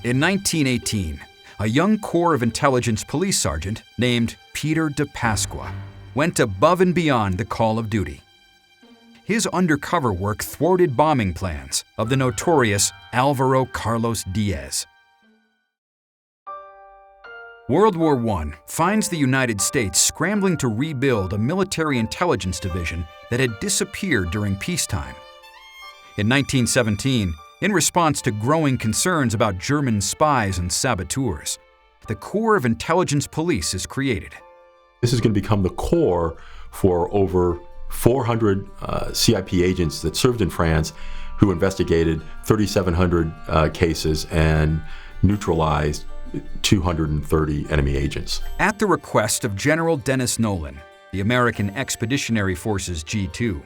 In 1918, a young Corps of Intelligence police sergeant named Peter DePasqua went above and beyond the call of duty. His undercover work thwarted bombing plans of the notorious Alvaro Carlos Diaz. World War I finds the United States scrambling to rebuild a military intelligence division that had disappeared during peacetime. In 1917, in response to growing concerns about German spies and saboteurs, the Corps of Intelligence Police is created. This is going to become the core for over 400 CIP agents that served in France who investigated 3,700 cases and neutralized 230 enemy agents. At the request of General Dennis Nolan, the American Expeditionary Forces G2,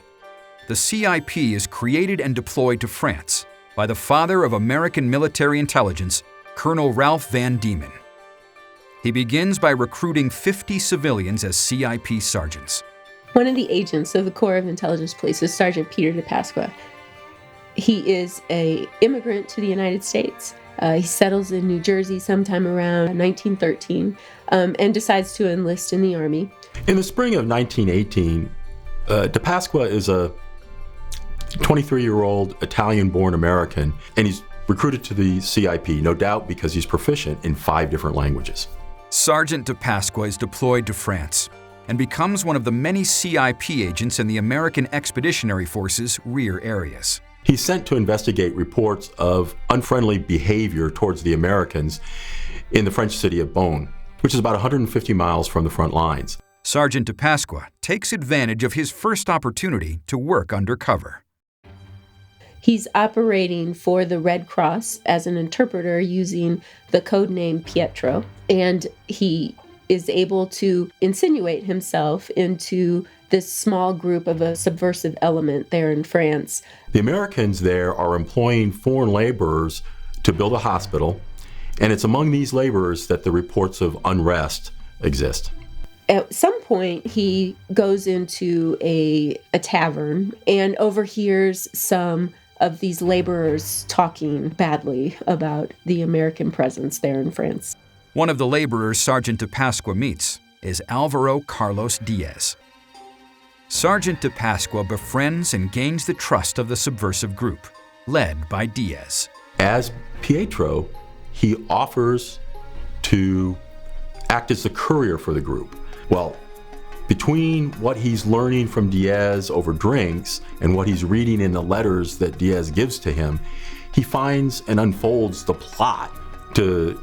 the CIP is created and deployed to France by the father of American military intelligence, Colonel Ralph Van Diemen. He begins by recruiting 50 civilians as CIP sergeants. One of the agents of the Corps of Intelligence Police is Sergeant Peter DePasqua. He is an immigrant to the United States. He settles in New Jersey sometime around 1913 and decides to enlist in the Army. In the spring of 1918, DePasqua is a 23-year-old Italian-born American, and he's recruited to the CIP, no doubt because he's proficient in 5 different languages. Sergeant DePasqua is deployed to France and becomes one of the many CIP agents in the American Expeditionary Forces rear areas. He's sent to investigate reports of unfriendly behavior towards the Americans in the French city of Beaune, which is about 150 miles from the front lines. Sergeant DePasqua takes advantage of his first opportunity to work undercover. He's operating for the Red Cross as an interpreter using the code name Pietro, and he is able to insinuate himself into this small group of a subversive element there in France. The Americans there are employing foreign laborers to build a hospital, and it's among these laborers that the reports of unrest exist. At some point, he goes into a tavern and overhears some of these laborers talking badly about the American presence there in France. One of the laborers Sergeant DePasqua meets is Alvaro Carlos Diaz. Sergeant DePasqua befriends and gains the trust of the subversive group, led by Diaz. As Pietro, he offers to act as the courier for the group. Well, between what he's learning from Diaz over drinks and what he's reading in the letters that Diaz gives to him, he finds and unfolds the plot to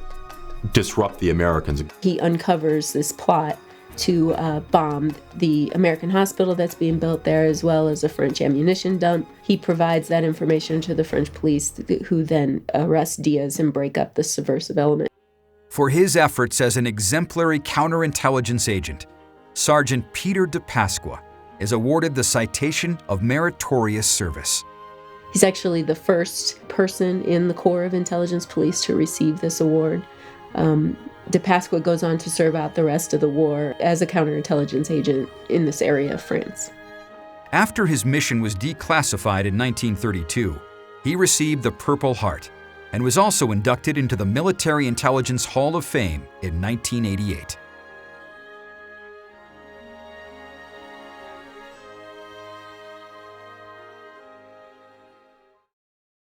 disrupt the Americans. He uncovers this plot to bomb the American hospital that's being built there, as well as a French ammunition dump. He provides that information to the French police, who then arrest Diaz and break up the subversive element. For his efforts as an exemplary counterintelligence agent, Sergeant Peter DePasqua is awarded the Citation of Meritorious Service. He's actually the first person in the Corps of Intelligence Police to receive this award. DePasqua goes on to serve out the rest of the war as a counterintelligence agent in this area of France. After his mission was declassified in 1932, he received the Purple Heart and was also inducted into the Military Intelligence Hall of Fame in 1988.